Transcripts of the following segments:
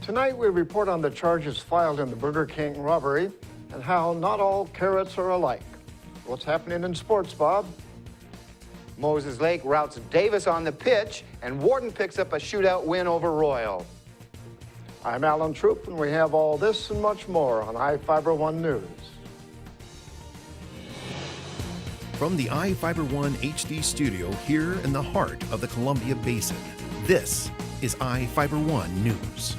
Tonight we report on the charges filed in the Burger King robbery and how not all carrots are alike. What's happening in sports, Bob? Moses Lake routs Davis on the pitch, and Wharton picks up a shootout win over Royal. I'm Alan Troop, and we have all this and much more on iFIBER 1 News. From the iFIBER 1 HD studio here in the heart of the Columbia Basin, this is iFIBER 1 News,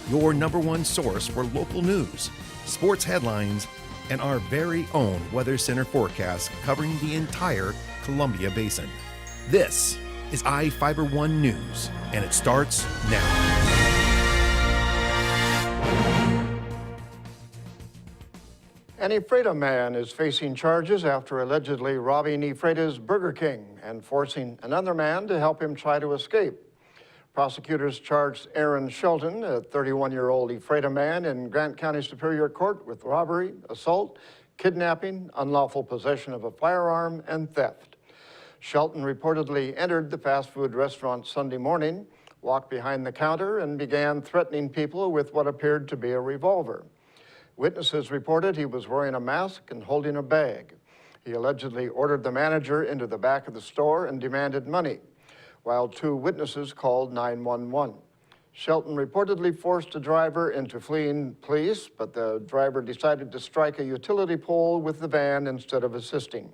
your #1 source for local news, sports headlines, and our very own Weather Center forecast covering the entire Columbia Basin. This is iFIBER 1 News, and it starts now. An Ephrata man is facing charges after allegedly robbing Ephrata's Burger King and forcing another man to help him try to escape. Prosecutors charged Aaron Shelton, a 31-year-old Ephrata man in Grant County Superior Court, with robbery, assault, kidnapping, unlawful possession of a firearm, and theft. Shelton reportedly entered the fast food restaurant Sunday morning, walked behind the counter, and began threatening people with what appeared to be a revolver. Witnesses reported he was wearing a mask and holding a bag. He allegedly ordered the manager into the back of the store and demanded money, while 2 witnesses called 911. Shelton reportedly forced a driver into fleeing police, but the driver decided to strike a utility pole with the van instead of assisting.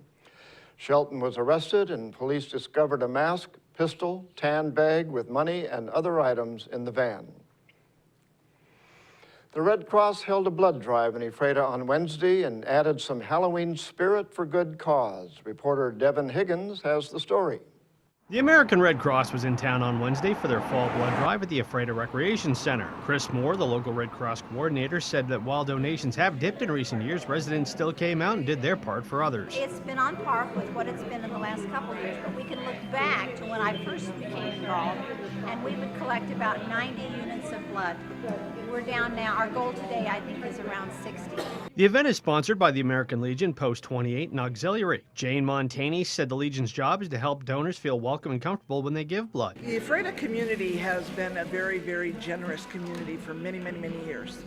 Shelton was arrested, and police discovered a mask, pistol, tan bag with money and other items in the van. The Red Cross held a blood drive in Ephrata on Wednesday and added some Halloween spirit for good cause. Reporter Devin Higgins has the story. The American Red Cross was in town on Wednesday for their fall blood drive at the Ephrata Recreation Center. Chris Moore, the local Red Cross coordinator, said that while donations have dipped in recent years, residents still came out and did their part for others. It's been on par with what it's been in the last couple of years, but we can look back to when I first became involved, and we would collect about 90 units of blood. We're down now. Our goal today, I think, is around 60. The event is sponsored by the American Legion, Post 28, and Auxiliary. Jane Montani said the Legion's job is to help donors feel welcome and comfortable when they give blood. The Ephrata community has been a very, very generous community for many, many, many years.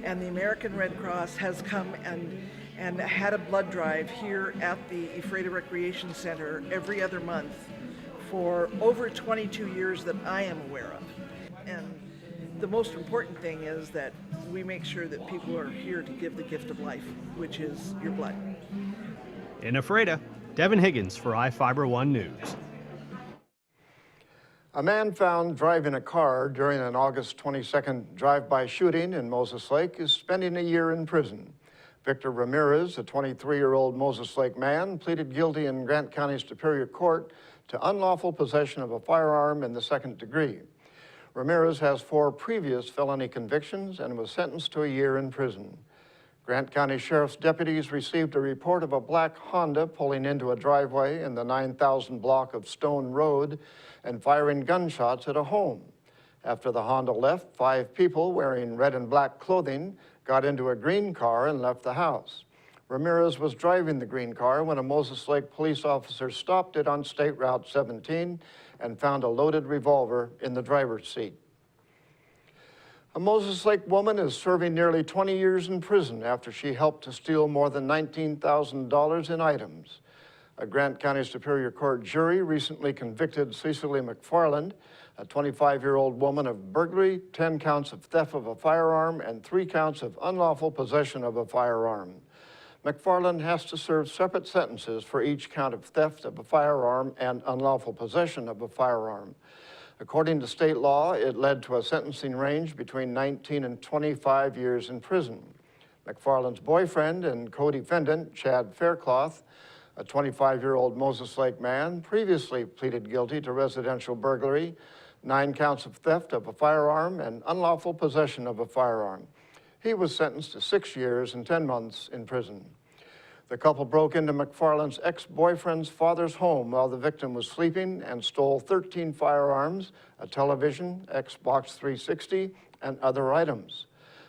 And the American Red Cross has come and had a blood drive here at the Ephrata Recreation Center every other month for over 22 years that I am aware of. And the most important thing is that we make sure that people are here to give the gift of life, which is your blood. In Ephrata, Devin Higgins for iFIBER 1 News. A man found driving a car during an August 22nd drive-by shooting in Moses Lake is spending a year in prison. Victor Ramirez, a 23-year-old Moses Lake man, pleaded guilty in Grant County Superior Court to unlawful possession of a firearm in the 2nd degree. Ramirez has 4 previous felony convictions and was sentenced to a year in prison. Grant County Sheriff's deputies received a report of a black Honda pulling into a driveway in the 9,000 block of Stone Road and firing gunshots at a home. After the Honda left, 5 people wearing red and black clothing got into a green car and left the house. Ramirez was driving the green car when a Moses Lake police officer stopped it on State Route 17 and found a loaded revolver in the driver's seat. A Moses Lake woman is serving nearly 20 years in prison after she helped to steal more than $19,000 in items. A Grant County Superior Court jury recently convicted Cecily McFarland, a 25-year-old woman, of burglary, 10 counts of theft of a firearm, and 3 counts of unlawful possession of a firearm. McFarland has to serve separate sentences for each count of theft of a firearm and unlawful possession of a firearm. According to state law, it led to a sentencing range between 19 and 25 years in prison. McFarland's boyfriend and co-defendant, Chad Faircloth, a 25-year-old Moses Lake man, previously pleaded guilty to residential burglary, 9 counts of theft of a firearm, and unlawful possession of a firearm. He was sentenced to 6 years and 10 months in prison. The couple broke into McFarland's ex-boyfriend's father's home while the victim was sleeping and stole 13 firearms, a television, Xbox 360, and other items.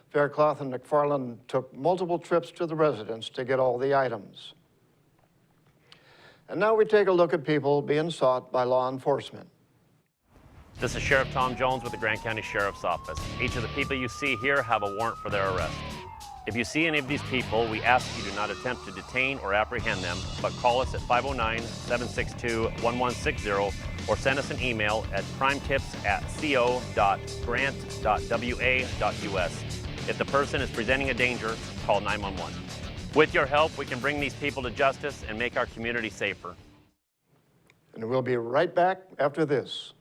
Faircloth and McFarland took multiple trips to the residence to get all the items. And now we take a look at people being sought by law enforcement. This is Sheriff Tom Jones with the Grant County Sheriff's Office. Each of the people you see here have a warrant for their arrest. If you see any of these people, we ask you do not attempt to detain or apprehend them, but call us at 509-762-1160 or send us an email at crimetips@co.grant.wa.us. If the person is presenting a danger, call 911. With your help, we can bring these people to justice and make our community safer. And we'll be right back after this.